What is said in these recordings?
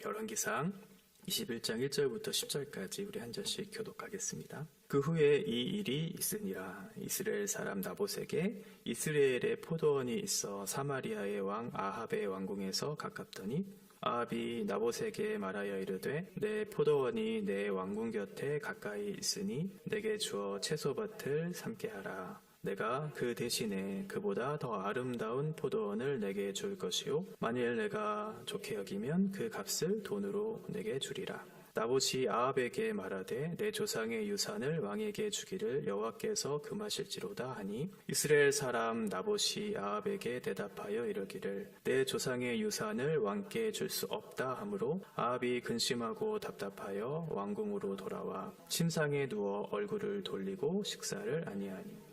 열왕기상 21장 1절부터 10절까지 우리 한 절씩 교독하겠습니다. 그 후에 이 일이 있으니라. 이스라엘 사람 나봇에게 이스라엘의 포도원이 있어 사마리아의 왕 아합의 왕궁에서 가깝더니 아합이 나봇에게 말하여 이르되 내 포도원이 내 왕궁 곁에 가까이 있으니 내게 주어 채소밭을 삼게 하라. 내가 그 대신에 그보다 더 아름다운 포도원을 내게 줄 것이요 만일 내가 좋게 여기면 그 값을 돈으로 내게 주리라. 나봇이 아합에게 말하되 내 조상의 유산을 왕에게 주기를 여호와께서 금하실지로다 하니 이스라엘 사람 나봇이 아합에게 대답하여 이르기를 내 조상의 유산을 왕께 줄 수 없다 하므로 아합이 근심하고 답답하여 왕궁으로 돌아와 침상에 누워 얼굴을 돌리고 식사를 아니하니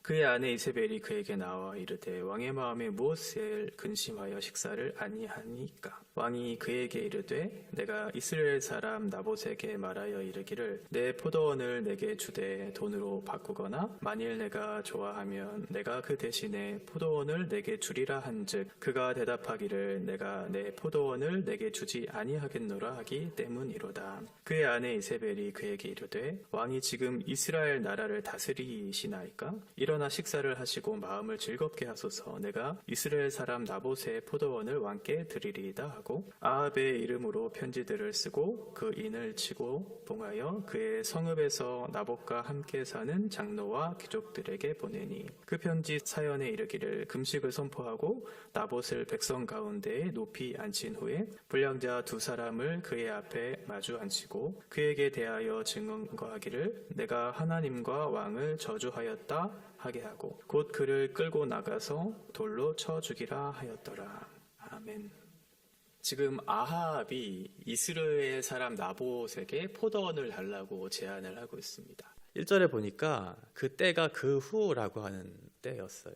그의 아내 이세벨이 그에게 나와 이르되 왕의 마음에 무엇을 근심하여 식사를 아니하니까? 왕이 그에게 이르되 내가 이스라엘 사람 나봇에게 말하여 이르기를 내 포도원을 내게 주되 돈으로 바꾸거나 만일 내가 좋아하면 내가 그 대신에 포도원을 내게 주리라 한즉 그가 대답하기를 내가 내 포도원을 내게 주지 아니하겠노라 하기 때문이로다. 그의 아내 이세벨이 그에게 이르되 왕이 지금 이스라엘 나라를 다스리시나이까? 일어나 식사를 하시고 마음을 즐겁게 하소서. 내가 이스라엘 사람 나봇의 포도원을 왕께 드리리이다 하고 아합의 이름으로 편지들을 쓰고 그 인을 치고 봉하여 그의 성읍에서 나봇과 함께 사는 장로와 귀족들에게 보내니 그 편지 사연에 이르기를 금식을 선포하고 나봇을 백성 가운데에 높이 앉힌 후에 불량자 두 사람을 그의 앞에 마주 앉히고 그에게 대하여 증언거하기를 내가 하나님과 왕을 저주하였다 하게 하고 곧 그를 끌고 나가서 돌로 쳐 죽이라 하였더라. 아멘. 지금 아합이 이스라엘 사람 나봇에게 포도원을 달라고 제안을 하고 있습니다. 1절에 보니까 그 때가 그 후라고 하는 때였어요.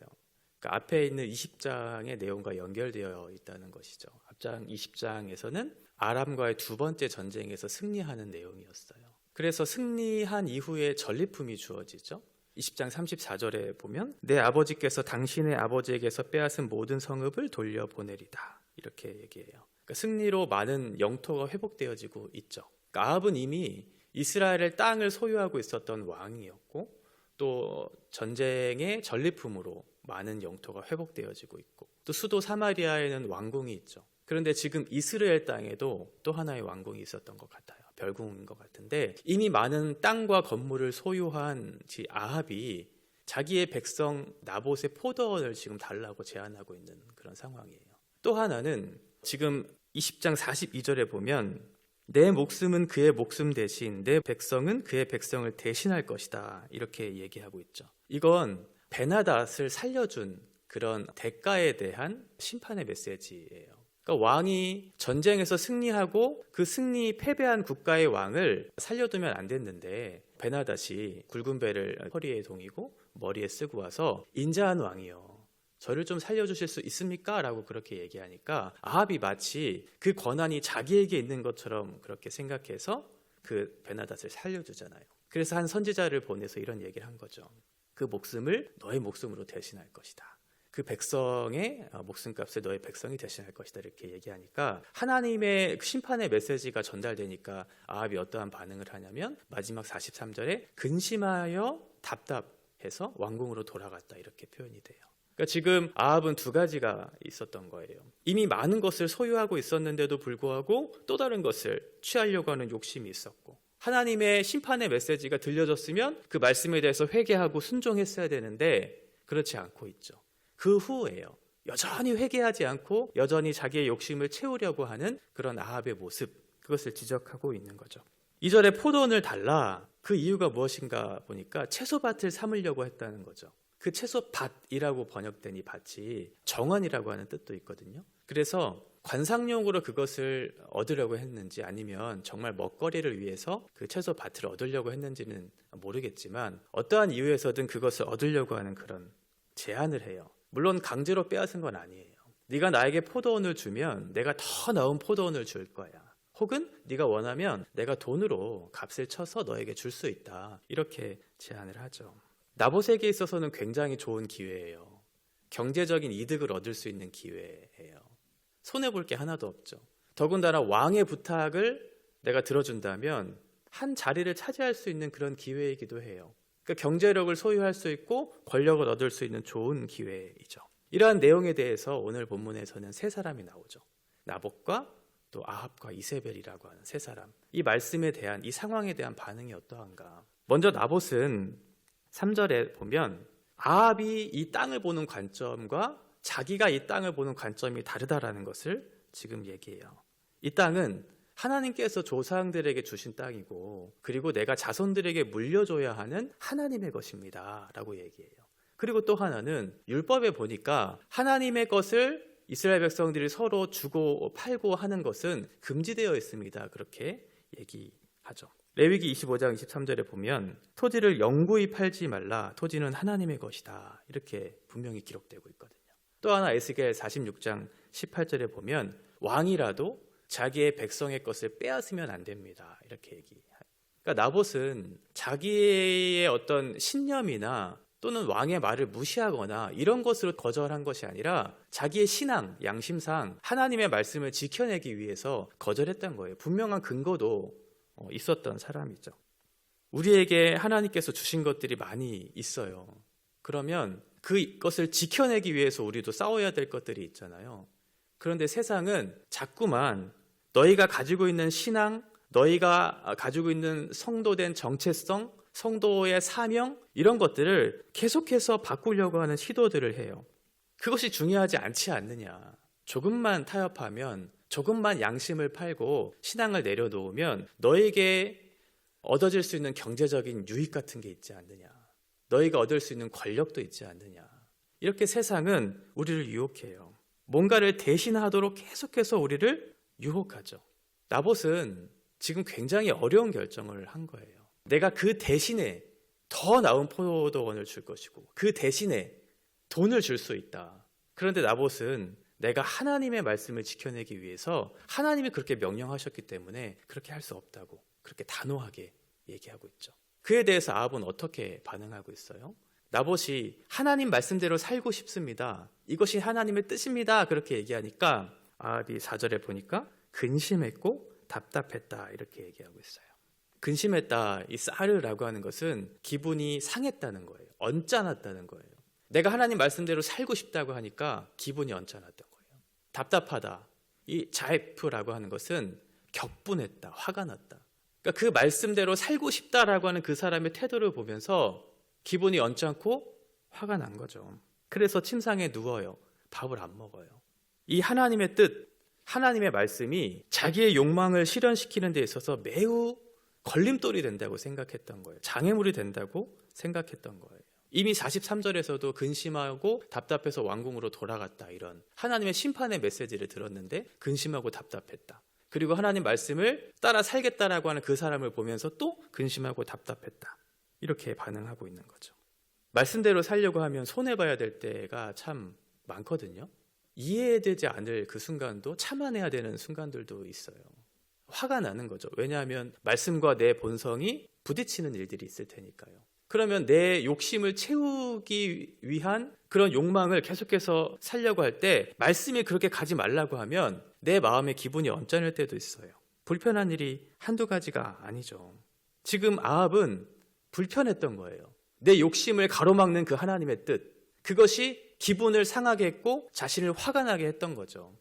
그러니까 앞에 있는 20장의 내용과 연결되어 있다는 것이죠. 앞장 20장에서는 아람과의 두 번째 전쟁에서 승리하는 내용이었어요. 그래서 승리한 이후에 전리품이 주어지죠. 20장 34절에 보면 내 아버지께서 당신의 아버지에게서 빼앗은 모든 성읍을 돌려보내리다 이렇게 얘기해요. 그러니까 승리로 많은 영토가 회복되어지고 있죠. 그러니까 아합은 이미 이스라엘의 땅을 소유하고 있었던 왕이었고 또 전쟁의 전리품으로 많은 영토가 회복되어지고 있고 또 수도 사마리아에는 왕궁이 있죠. 그런데 지금 이스라엘 땅에도 또 하나의 왕궁이 있었던 것 같아요. 별궁인 것 같은데 이미 많은 땅과 건물을 소유한 아합이 자기의 백성 나봇의 포도원을 지금 달라고 제안하고 있는 그런 상황이에요. 또 하나는 지금 20장 42절에 보면 내 목숨은 그의 목숨 대신 내 백성은 그의 백성을 대신할 것이다 이렇게 얘기하고 있죠. 이건 베나닷을 살려준 그런 대가에 대한 심판의 메시지예요. 그러니까 왕이 전쟁에서 승리하고 그 승리 패배한 국가의 왕을 살려두면 안 됐는데 베나닷이 굵은 배를 허리에 동이고 머리에 쓰고 와서 인자한 왕이요 저를 좀 살려주실 수 있습니까? 라고 그렇게 얘기하니까 아합이 마치 그 권한이 자기에게 있는 것처럼 그렇게 생각해서 그 베나닷을 살려주잖아요. 그래서 한 선지자를 보내서 이런 얘기를 한 거죠. 그 목숨을 너의 목숨으로 대신할 것이다. 그 백성의 목숨값을 너의 백성이 대신할 것이다 이렇게 얘기하니까 하나님의 심판의 메시지가 전달되니까 아합이 어떠한 반응을 하냐면 마지막 43절에 근심하여 답답해서 왕궁으로 돌아갔다 이렇게 표현이 돼요. 그러니까 지금 아합은 두 가지가 있었던 거예요. 이미 많은 것을 소유하고 있었는데도 불구하고 또 다른 것을 취하려고 하는 욕심이 있었고 하나님의 심판의 메시지가 들려졌으면 그 말씀에 대해서 회개하고 순종했어야 되는데 그렇지 않고 있죠. 그 후에요. 여전히 회개하지 않고 여전히 자기의 욕심을 채우려고 하는 그런 아합의 모습 그것을 지적하고 있는 거죠. 2절에 포도원을 달라 그 이유가 무엇인가 보니까 채소밭을 삼으려고 했다는 거죠. 그 채소밭이라고 번역된 이 밭이 정원이라고 하는 뜻도 있거든요. 그래서 관상용으로 그것을 얻으려고 했는지 아니면 정말 먹거리를 위해서 그 채소밭을 얻으려고 했는지는 모르겠지만 어떠한 이유에서든 그것을 얻으려고 하는 그런 제안을 해요. 물론 강제로 빼앗은 건 아니에요. 네가 나에게 포도원을 주면 내가 더 나은 포도원을 줄 거야. 혹은 네가 원하면 내가 돈으로 값을 쳐서 너에게 줄 수 있다. 이렇게 제안을 하죠. 나봇에게 있어서는 굉장히 좋은 기회예요. 경제적인 이득을 얻을 수 있는 기회예요. 손해볼 게 하나도 없죠. 더군다나 왕의 부탁을 내가 들어준다면 한 자리를 차지할 수 있는 그런 기회이기도 해요. 그러니까 경제력을 소유할 수 있고 권력을 얻을 수 있는 좋은 기회이죠. 이러한 내용에 대해서 오늘 본문에서는 세 사람이 나오죠. 나봇과 또 아합과 이세벨이라고 하는 세 사람. 이 말씀에 대한, 이 상황에 대한 반응이 어떠한가. 먼저 나봇은 3절에 보면 아합이 이 땅을 보는 관점과 자기가 이 땅을 보는 관점이 다르다라는 것을 지금 얘기해요. 이 땅은 하나님께서 조상들에게 주신 땅이고, 그리고 내가 자손들에게 물려줘야 하는 하나님의 것입니다 라고 얘기해요. 그리고 또 하나는 율법에 보니까 하나님의 것을 이스라엘 백성들이 서로 주고 팔고 하는 것은 금지되어 있습니다, 그렇게 얘기하죠. 레위기 25장 23절에 보면 토지를 영구히 팔지 말라, 토지는 하나님의 것이다, 이렇게 분명히 기록되고 있거든요. 또 하나 에스겔 46장 18절에 보면 왕이라도 자기의 백성의 것을 빼앗으면 안 됩니다, 이렇게 얘기해요. 그러니까 나봇은 자기의 어떤 신념이나 또는 왕의 말을 무시하거나 이런 것으로 거절한 것이 아니라 자기의 신앙, 양심상 하나님의 말씀을 지켜내기 위해서 거절했던 거예요. 분명한 근거도 있었던 사람이죠. 우리에게 하나님께서 주신 것들이 많이 있어요. 그러면 그것을 지켜내기 위해서 우리도 싸워야 될 것들이 있잖아요. 그런데 세상은 자꾸만 너희가 가지고 있는 신앙, 너희가 가지고 있는 성도된 정체성, 성도의 사명, 이런 것들을 계속해서 바꾸려고 하는 시도들을 해요. 그것이 중요하지 않지 않느냐. 조금만 타협하면, 조금만 양심을 팔고 신앙을 내려놓으면 너에게 얻어질 수 있는 경제적인 유익 같은 게 있지 않느냐. 너희가 얻을 수 있는 권력도 있지 않느냐. 이렇게 세상은 우리를 유혹해요. 뭔가를 대신하도록 계속해서 우리를 유혹하죠. 나봇은 지금 굉장히 어려운 결정을 한 거예요. 내가 그 대신에 더 나은 포도원을 줄 것이고 그 대신에 돈을 줄 수 있다. 그런데 나봇은 내가 하나님의 말씀을 지켜내기 위해서 하나님이 그렇게 명령하셨기 때문에 그렇게 할 수 없다고 그렇게 단호하게 얘기하고 있죠. 그에 대해서 아합은 어떻게 반응하고 있어요? 나봇이 하나님 말씀대로 살고 싶습니다, 이것이 하나님의 뜻입니다, 그렇게 얘기하니까 아합이 4절에 보니까 근심했고 답답했다, 이렇게 얘기하고 있어요. 근심했다, 이 사르라고 하는 것은 기분이 상했다는 거예요. 언짢았다는 거예요. 내가 하나님 말씀대로 살고 싶다고 하니까 기분이 언짢았던 거예요. 답답하다, 이 자이프라고 하는 것은 격분했다, 화가 났다. 그러니까 그 말씀대로 살고 싶다라고 하는 그 사람의 태도를 보면서 기분이 언짢고 화가 난 거죠. 그래서 침상에 누워요. 밥을 안 먹어요. 이 하나님의 뜻, 하나님의 말씀이 자기의 욕망을 실현시키는 데 있어서 매우 걸림돌이 된다고 생각했던 거예요. 장애물이 된다고 생각했던 거예요. 이미 43절에서도 근심하고 답답해서 왕궁으로 돌아갔다, 이런 하나님의 심판의 메시지를 들었는데 근심하고 답답했다. 그리고 하나님 말씀을 따라 살겠다라고 하는 그 사람을 보면서 또 근심하고 답답했다, 이렇게 반응하고 있는 거죠. 말씀대로 살려고 하면 손해봐야 될 때가 참 많거든요. 이해되지 않을 그 순간도 참아내야 되는 순간들도 있어요. 화가 나는 거죠. 왜냐하면 말씀과 내 본성이 부딪히는 일들이 있을 테니까요. 그러면 내 욕심을 채우기 위한 그런 욕망을 계속해서 살려고 할 때 말씀이 그렇게 가지 말라고 하면 내 마음의 기분이 언짢을 때도 있어요. 불편한 일이 한두 가지가 아니죠. 지금 아합은 불편했던 거예요. 내 욕심을 가로막는 그 하나님의 뜻, 그것이 기분을 상하게 했고 자신을 화가 나게 했던 거죠.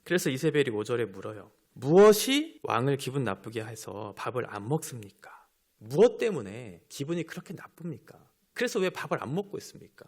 그래서 이세벨이 5절에 물어요. 무엇이 왕을 기분 나쁘게 해서 밥을 안 먹습니까? 무엇 때문에 기분이 그렇게 나쁩니까? 그래서 왜 밥을 안 먹고 있습니까?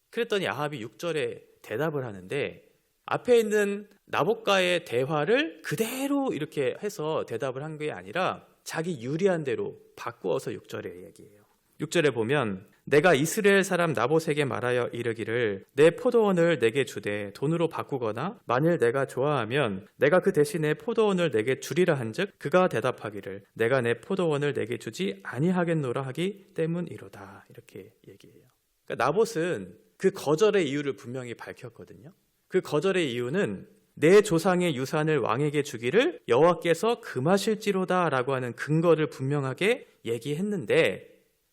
그랬더니 아합이 6절에 대답을 하는데 앞에 있는 나봇과의 대화를 그대로 이렇게 해서 대답을 한 게 아니라 자기 유리한 대로 바꾸어서 6절에 얘기해요. 6절에 보면 내가 이스라엘 사람 나봇에게 말하여 이르기를 내 포도원을 내게 주되 돈으로 바꾸거나 만일 내가 좋아하면 내가 그 대신에 포도원을 내게 주리라 한즉 그가 대답하기를 내가 내 포도원을 내게 주지 아니하겠노라 하기 때문이로다, 이렇게 얘기해요. 그러니까 나봇은 그 거절의 이유를 분명히 밝혔거든요. 그 거절의 이유는 내 조상의 유산을 왕에게 주기를 여호와께서 금하실지로다 라고 하는 근거를 분명하게 얘기했는데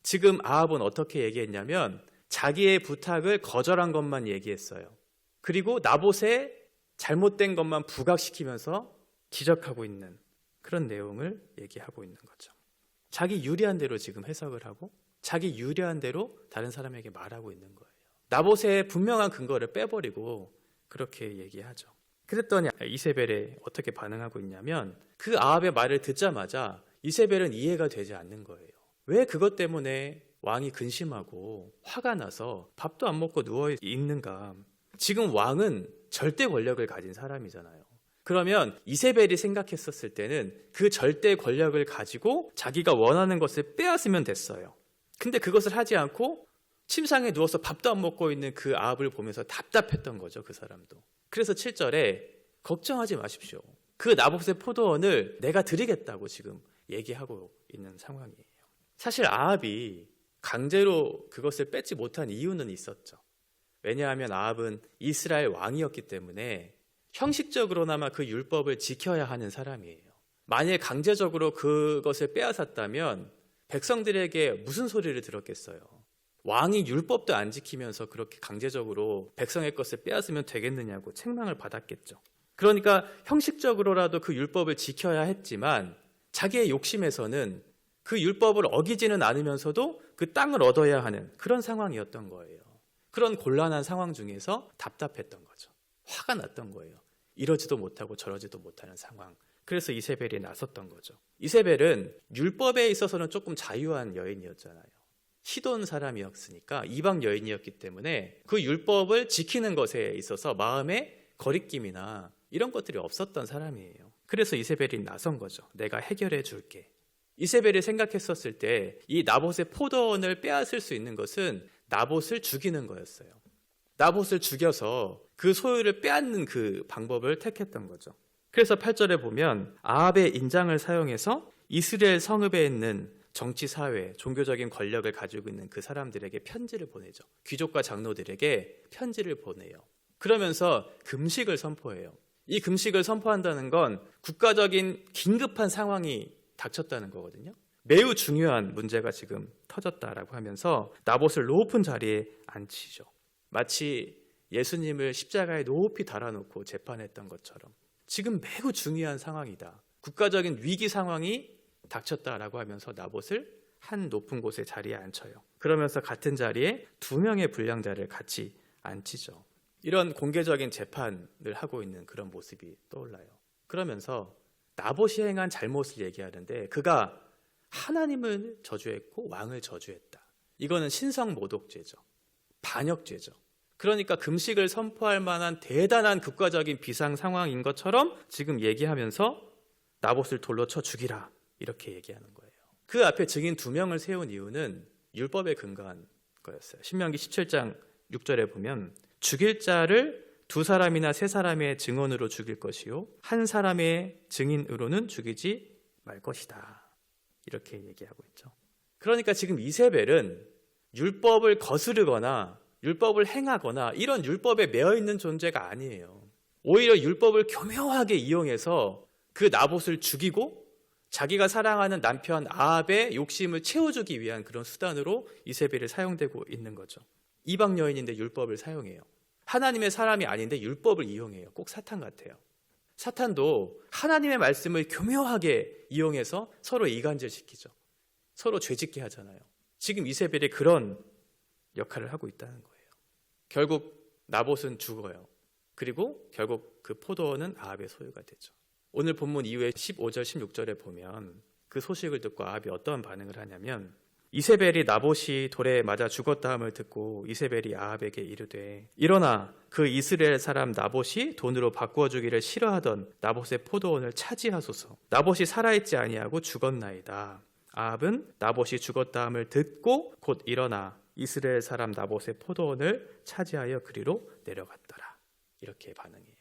지금 아합은 어떻게 얘기했냐면 자기의 부탁을 거절한 것만 얘기했어요. 그리고 나봇의 잘못된 것만 부각시키면서 지적하고 있는 그런 내용을 얘기하고 있는 거죠. 자기 유리한 대로 지금 해석을 하고 자기 유리한 대로 다른 사람에게 말하고 있는 거예요. 나봇의 분명한 근거를 빼버리고 그렇게 얘기하죠. 그랬더니 이세벨이 어떻게 반응하고 있냐면 그 아합의 말을 듣자마자 이세벨은 이해가 되지 않는 거예요. 왜 그것 때문에 왕이 근심하고 화가 나서 밥도 안 먹고 누워 있는가? 지금 왕은 절대 권력을 가진 사람이잖아요. 그러면 이세벨이 생각했었을 때는 그 절대 권력을 가지고 자기가 원하는 것을 빼앗으면 됐어요. 근데 그것을 하지 않고 침상에 누워서 밥도 안 먹고 있는 그 아합을 보면서 답답했던 거죠, 그 사람도. 그래서 7절에 걱정하지 마십시오. 그 나봇의 포도원을 내가 드리겠다고 지금 얘기하고 있는 상황이에요. 사실 아합이 강제로 그것을 뺏지 못한 이유는 있었죠. 왜냐하면 아합은 이스라엘 왕이었기 때문에 형식적으로나마 그 율법을 지켜야 하는 사람이에요. 만일 강제적으로 그것을 빼앗았다면 백성들에게 무슨 소리를 들었겠어요? 왕이 율법도 안 지키면서 그렇게 강제적으로 백성의 것을 빼앗으면 되겠느냐고 책망을 받았겠죠. 그러니까 형식적으로라도 그 율법을 지켜야 했지만 자기의 욕심에서는 그 율법을 어기지는 않으면서도 그 땅을 얻어야 하는 그런 상황이었던 거예요. 그런 곤란한 상황 중에서 답답했던 거죠. 화가 났던 거예요. 이러지도 못하고 저러지도 못하는 상황. 그래서 이세벨이 나섰던 거죠. 이세벨은 율법에 있어서는 조금 자유한 여인이었잖아요. 시돈 사람이었으니까 이방 여인이었기 때문에 그 율법을 지키는 것에 있어서 마음에 거리낌이나 이런 것들이 없었던 사람이에요. 그래서 이세벨이 나선 거죠. 내가 해결해 줄게. 이세벨이 생각했었을 때 이 나봇의 포도원을 빼앗을 수 있는 것은 나봇을 죽이는 거였어요. 나봇을 죽여서 그 소유를 빼앗는 그 방법을 택했던 거죠. 그래서 8절에 보면 아합의 인장을 사용해서 이스라엘 성읍에 있는 정치, 사회, 종교적인 권력을 가지고 있는 그 사람들에게 편지를 보내죠. 귀족과 장로들에게 편지를 보내요. 그러면서 금식을 선포해요. 이 금식을 선포한다는 건 국가적인 긴급한 상황이 닥쳤다는 거거든요. 매우 중요한 문제가 지금 터졌다라고 하면서 나봇을 높은 자리에 앉히죠. 마치 예수님을 십자가에 높이 달아놓고 재판했던 것처럼 지금 매우 중요한 상황이다. 국가적인 위기 상황이 닥쳤다라고 하면서 나봇을 한 높은 곳에 자리에 앉혀요. 그러면서 같은 자리에 2명의 불량자를 같이 앉히죠. 이런 공개적인 재판을 하고 있는 그런 모습이 떠올라요. 그러면서 나봇이 행한 잘못을 얘기하는데 그가 하나님을 저주했고 왕을 저주했다. 이거는 신성모독죄죠. 반역죄죠. 그러니까 금식을 선포할 만한 대단한 국가적인 비상 상황인 것처럼 지금 얘기하면서 나봇을 돌로 쳐 죽이라 이렇게 얘기하는 거예요. 그 앞에 증인 2명을 세운 이유는 율법에 근거한 거였어요. 신명기 17장 6절에 보면 죽일 자를 2사람이나 3사람의 증언으로 죽일 것이요 1사람의 증인으로는 죽이지 말 것이다. 이렇게 얘기하고 있죠. 그러니까 지금 이세벨은 율법을 거스르거나 율법을 행하거나 이런 율법에 매여 있는 존재가 아니에요. 오히려 율법을 교묘하게 이용해서 그 나봇을 죽이고 자기가 사랑하는 남편 아합의 욕심을 채워주기 위한 그런 수단으로 이세벨이 사용되고 있는 거죠. 이방 여인인데 율법을 사용해요. 하나님의 사람이 아닌데 율법을 이용해요. 꼭 사탄 같아요. 사탄도 하나님의 말씀을 교묘하게 이용해서 서로 이간질시키죠. 서로 죄짓게 하잖아요. 지금 이세벨이 그런 역할을 하고 있다는 거예요. 결국 나봇은 죽어요. 그리고 결국 그 포도원은 아합의 소유가 되죠. 오늘 본문 이후에 15절, 16절에 보면 그 소식을 듣고 아합이 어떠한 반응을 하냐면 이세벨이 나봇이 돌에 맞아 죽었다 함을 듣고 이세벨이 아합에게 이르되 일어나 그 이스라엘 사람 나봇이 돈으로 바꾸어 주기를 싫어하던 나봇의 포도원을 차지하소서. 나봇이 살아있지 아니하고 죽었나이다. 아합은 나봇이 죽었다 함을 듣고 곧 일어나 이스라엘 사람 나봇의 포도원을 차지하여 그리로 내려갔더라. 이렇게 반응해요.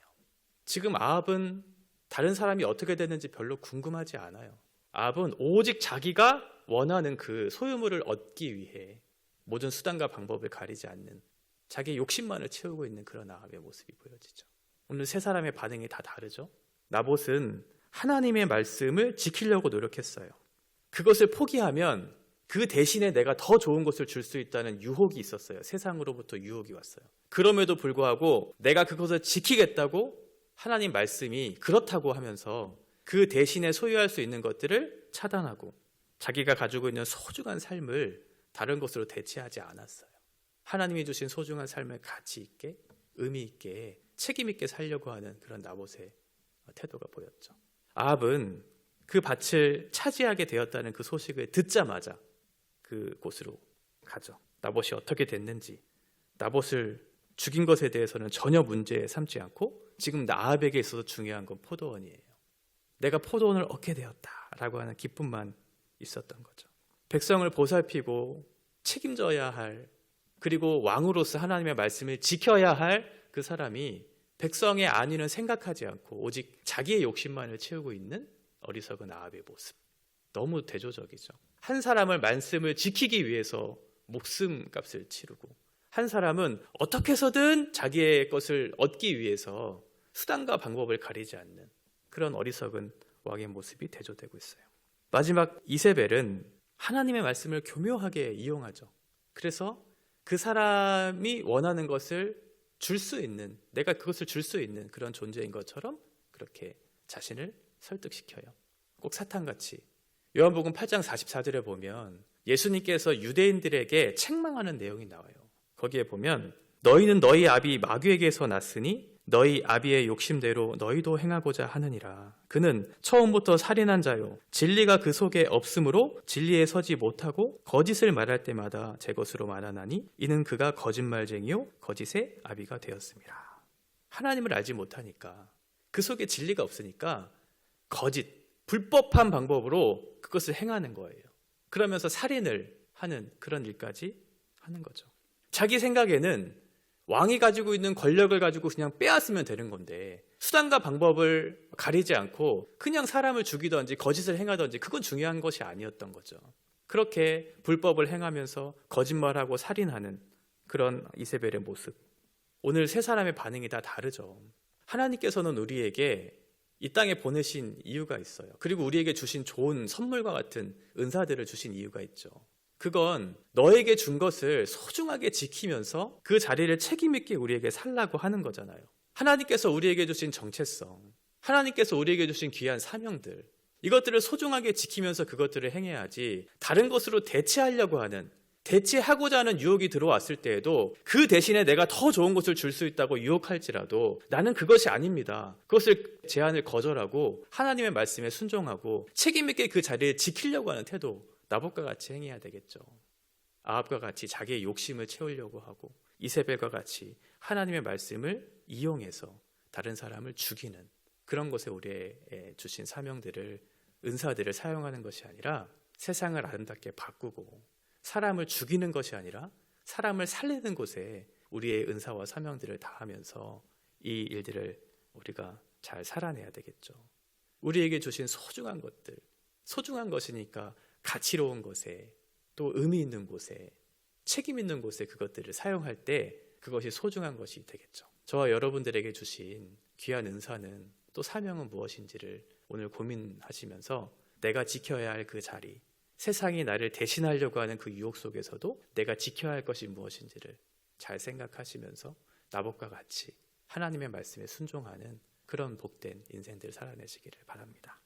지금 아합은 다른 사람이 어떻게 됐는지 별로 궁금하지 않아요. 아합은 오직 자기가 원하는 그 소유물을 얻기 위해 모든 수단과 방법을 가리지 않는 자기의 욕심만을 채우고 있는 그런 아합의 모습이 보여지죠. 오늘 세 사람의 반응이 다 다르죠. 나봇은 하나님의 말씀을 지키려고 노력했어요. 그것을 포기하면 그 대신에 내가 더 좋은 것을 줄 수 있다는 유혹이 있었어요. 세상으로부터 유혹이 왔어요. 그럼에도 불구하고 내가 그것을 지키겠다고 하나님 말씀이 그렇다고 하면서 그 대신에 소유할 수 있는 것들을 차단하고 자기가 가지고 있는 소중한 삶을 다른 것으로 대체하지 않았어요. 하나님이 주신 소중한 삶을 가치 있게, 의미 있게, 책임 있게 살려고 하는 그런 나봇의 태도가 보였죠. 아합은 그 밭을 차지하게 되었다는 그 소식을 듣자마자 그곳으로 가죠. 나봇이 어떻게 됐는지, 나봇을 죽인 것에 대해서는 전혀 문제 삼지 않고 지금 아합에게 있어서 중요한 건 포도원이에요. 내가 포도원을 얻게 되었다라고 하는 기쁨만 있었던 거죠. 백성을 보살피고 책임져야 할, 그리고 왕으로서 하나님의 말씀을 지켜야 할 그 사람이 백성의 안위는 생각하지 않고 오직 자기의 욕심만을 채우고 있는 어리석은 아합의 모습. 너무 대조적이죠. 한 사람을 말씀을 지키기 위해서 목숨값을 치르고, 한 사람은 어떻게 해서든 자기의 것을 얻기 위해서 수단과 방법을 가리지 않는 그런 어리석은 왕의 모습이 대조되고 있어요. 마지막 이세벨은 하나님의 말씀을 교묘하게 이용하죠. 그래서 그 사람이 원하는 것을 줄 수 있는, 내가 그것을 줄 수 있는 그런 존재인 것처럼 그렇게 자신을 설득시켜요. 꼭 사탄같이. 요한복음 8장 44절에 보면 예수님께서 유대인들에게 책망하는 내용이 나와요. 거기에 보면 너희는 너희 아비 마귀에게서 났으니 너희 아비의 욕심대로 너희도 행하고자 하느니라. 그는 처음부터 살인한 자요 진리가 그 속에 없으므로 진리에 서지 못하고 거짓을 말할 때마다 제 것으로 말하나니 이는 그가 거짓말쟁이요 거짓의 아비가 되었습니다. 하나님을 알지 못하니까, 그 속에 진리가 없으니까 거짓, 불법한 방법으로 그것을 행하는 거예요. 그러면서 살인을 하는 그런 일까지 하는 거죠. 자기 생각에는 왕이 가지고 있는 권력을 가지고 그냥 빼앗으면 되는 건데 수단과 방법을 가리지 않고 그냥 사람을 죽이든지 거짓을 행하든지 그건 중요한 것이 아니었던 거죠. 그렇게 불법을 행하면서 거짓말하고 살인하는 그런 이세벨의 모습. 오늘 세 사람의 반응이 다 다르죠. 하나님께서는 우리에게 이 땅에 보내신 이유가 있어요. 그리고 우리에게 주신 좋은 선물과 같은 은사들을 주신 이유가 있죠. 그건 너에게 준 것을 소중하게 지키면서 그 자리를 책임 있게 우리에게 살라고 하는 거잖아요. 하나님께서 우리에게 주신 정체성, 하나님께서 우리에게 주신 귀한 사명들, 이것들을 소중하게 지키면서 그것들을 행해야지 다른 것으로 대체하려고 하는, 대체하고자 하는 유혹이 들어왔을 때에도 그 대신에 내가 더 좋은 것을 줄 수 있다고 유혹할지라도 나는 그것이 아닙니다. 그것을 제안을 거절하고 하나님의 말씀에 순종하고 책임 있게 그 자리를 지키려고 하는 태도, 나봇과 같이 행해야 되겠죠. 아합과 같이 자기의 욕심을 채우려고 하고 이세벨과 같이 하나님의 말씀을 이용해서 다른 사람을 죽이는 그런 것에 우리의 주신 사명들을, 은사들을 사용하는 것이 아니라 세상을 아름답게 바꾸고 사람을 죽이는 것이 아니라 사람을 살리는 곳에 우리의 은사와 사명들을 다하면서 이 일들을 우리가 잘 살아내야 되겠죠. 우리에게 주신 소중한 것들, 소중한 것이니까 가치로운 곳에, 또 의미 있는 곳에, 책임 있는 곳에 그것들을 사용할 때 그것이 소중한 것이 되겠죠. 저와 여러분들에게 주신 귀한 은사는 또 사명은 무엇인지를 오늘 고민하시면서 내가 지켜야 할 그 자리, 세상이 나를 대신하려고 하는 그 유혹 속에서도 내가 지켜야 할 것이 무엇인지를 잘 생각하시면서 나봇과 같이 하나님의 말씀에 순종하는 그런 복된 인생들 살아내시기를 바랍니다.